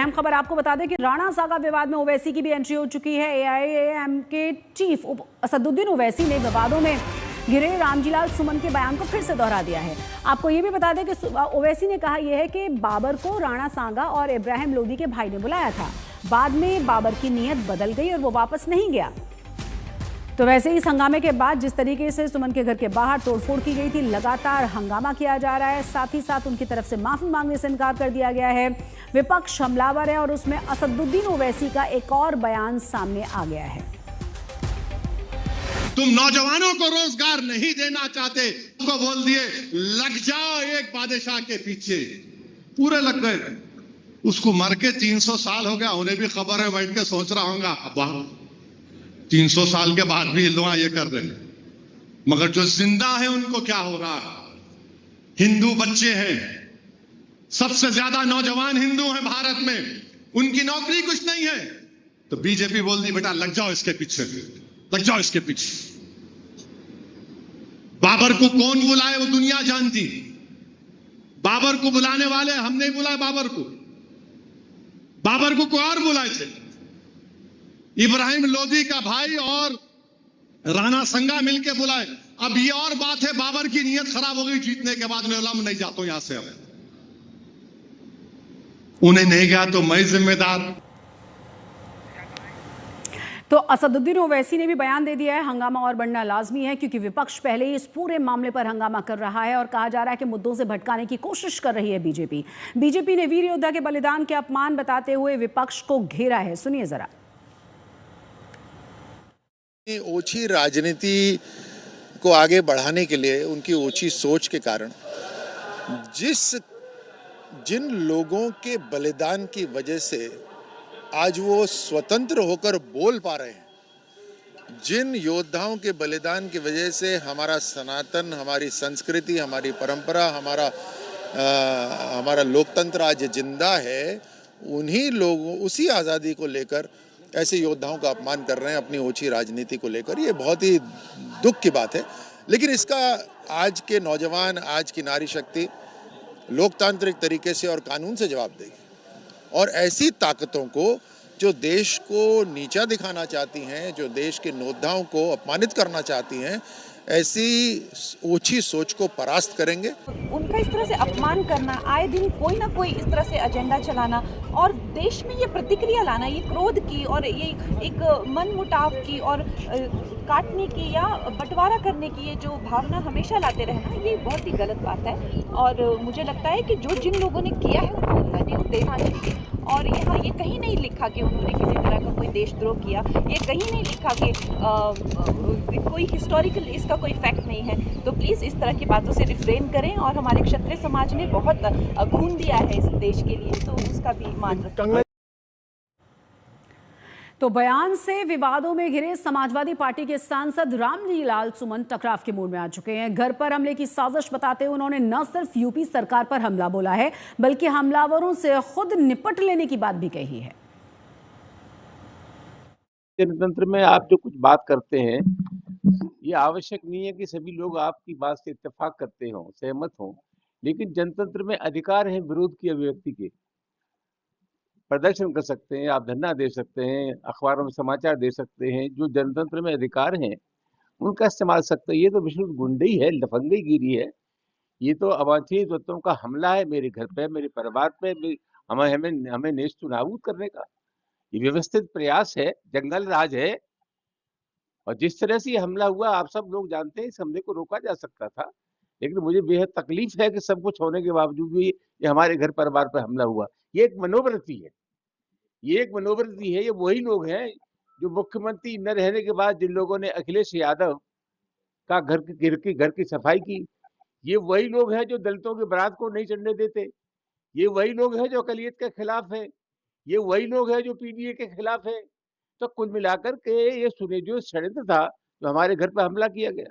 अहम खबर आपको बता दें कि राणा सागा विवाद में ओवैसी की भी एंट्री हो चुकी है। एआईएम के चीफ असदुद्दीन ओवैसी ने विवादों में घिरे रामजीलाल सुमन के बयान को फिर से दोहरा दिया है। आपको ये भी बता दें कि ओवैसी ने कहा यह है कि बाबर को राणा सागा और इब्राहिम लोदी के भाई ने बुलाया था। बाद में बाबर की नीयत बदल गई और वो वापस नहीं गया। तो वैसे इस हंगामे के बाद जिस तरीके से सुमन के घर के बाहर तोड़फोड़ की गई थी, लगातार हंगामा किया जा रहा है। साथ ही साथ उनकी तरफ से माफी मांगने से इनकार कर दिया गया है। विपक्ष हमलावर है और उसमें असदुद्दीन ओवैसी का एक और बयान सामने आ गया है। तुम नौजवानों को रोजगार नहीं देना चाहते, तो बोल दिए लग जाओ एक बादशाह के पीछे। पूरे लग गए। उसको मर के 300 साल हो गया, उन्हें भी खबर है, बैठ के सोच रहा होगा 300 साल के बाद भी हिंदुआ ये कर रहे हैं, मगर जो जिंदा है उनको क्या हो रहा है? हिंदू बच्चे हैं, सबसे ज्यादा नौजवान हिंदू हैं भारत में, उनकी नौकरी कुछ नहीं है। तो बीजेपी बोल दी बेटा लग जाओ इसके पीछे, लग जाओ इसके पीछे। बाबर को कौन बुलाए वो दुनिया जानती। बाबर को बुलाने वाले हम नहीं बुलाए, बाबर को कोई और बुलाए थे। इब्राहिम लोदी का भाई और राणा संगा मिलके बुलाए। अब ये और बात है, बाबर की नीयत खराब हो गई जीतने के बाद, मैं नहीं जाता हूं यहां से। अब उन्हें नहीं गया तो मैं जिम्मेदार। तो असदुद्दीन ओवैसी ने भी बयान दे दिया है, हंगामा और बढ़ना लाजमी है क्योंकि विपक्ष पहले ही इस पूरे मामले पर हंगामा कर रहा है और कहा जा रहा है कि मुद्दों से भटकाने की कोशिश कर रही है बीजेपी ने वीर योद्धा के बलिदान के अपमान बताते हुए विपक्ष को घेरा है। सुनिए जरा। ओछी राजनीति को आगे बढ़ाने के लिए उनकी ओछी सोच के कारण जिन लोगों के बलिदान की वजह से आज वो स्वतंत्र होकर बोल पा रहे हैं, जिन योद्धाओं के बलिदान की वजह से हमारा सनातन, हमारी संस्कृति, हमारी परंपरा, हमारा लोकतंत्र आज जिंदा है, उन्हीं लोगों, उसी आज़ादी को लेकर ऐसे योद्धाओं का अपमान कर रहे हैं अपनी ओछी राजनीति को लेकर। ये बहुत ही दुख की बात है। लेकिन इसका आज के नौजवान, आज की नारी शक्ति लोकतांत्रिक तरीके से और कानून से जवाब देगी। और ऐसी ताकतों को जो देश को नीचा दिखाना चाहती हैं, जो देश के योद्धाओं को अपमानित करना चाहती हैं, ऐसी ओछी सोच को परास्त करेंगे। उनका इस तरह से अपमान करना, आए दिन कोई ना कोई इस तरह से एजेंडा चलाना और देश में ये प्रतिक्रिया लाना, ये क्रोध की और ये एक मन मुटाव की और काटने की या बंटवारा करने की ये जो भावना हमेशा लाते रहना, ये बहुत ही गलत बात है। और मुझे लगता है कि जो जिन लोगों ने किया है उनको देना चाहिए। और यहाँ ये कहीं नहीं लिखा कि उन्होंने किसी तरह का कोई देशद्रोह किया, ये कहीं नहीं लिखा कि कोई हिस्टोरिकल इसका कोई फैक्ट नहीं है। तो प्लीज़ इस तरह की बातों से रिफ्रेन करें। और हमारे क्षत्रिय समाज ने बहुत खून दिया है इस देश के लिए, तो उसका भी मान रखें। तो बयान से विवादों में घिरे समाजवादी पार्टी के सांसद रामजीलाल सुमन टकराव के मूड में आ चुके हैं। घर पर हमले की साजिश बताते हुए उन्होंने न सिर्फ यूपी सरकार पर हमला बोला है, बल्कि हमलावरों से खुद निपट लेने की बात भी कही है। जनतंत्र में आप जो कुछ बात करते हैं, ये आवश्यक नहीं है कि सभी लोग आपकी बात से इत्तेफाक करते हों, सहमत हों, लेकिन जनतंत्र में अधिकार है विरोध की अभिव्यक्ति के। प्रदर्शन कर सकते हैं, आप धरना दे सकते हैं, अखबारों में समाचार दे सकते हैं, जो जनतंत्र में अधिकार हैं उनका इस्तेमाल सकते हैं। ये तो विशुद्ध गुंडई है, लफंगईगिरी है, ये तो अवांछनीय तत्वों का हमला है मेरे घर पे, मेरे परिवार पे, हमें नेस्त नाबूद करने का ये व्यवस्थित प्रयास है, जंगल राज है। और जिस तरह से ये हमला हुआ आप सब लोग जानते हैं, इस हमले को रोका जा सकता था। लेकिन मुझे बेहद तकलीफ है कि सब कुछ होने के बावजूद भी ये हमारे घर परिवार पर हमला हुआ। ये एक मनोवृत्ति है, ये एक मनोवृत्ति है। ये वही लोग हैं जो मुख्यमंत्री न रहने के बाद जिन लोगों ने अखिलेश यादव का घर की सफाई की, ये वही लोग हैं जो दलितों के बारात को नहीं चढ़ने देते, ये वही लोग हैं जो अकलियत के खिलाफ है, ये वही लोग हैं जो पीडीए के खिलाफ है। तो कुल मिलाकर के ये सुनियोजित षड्यंत्र था जो हमारे घर पर हमला किया गया।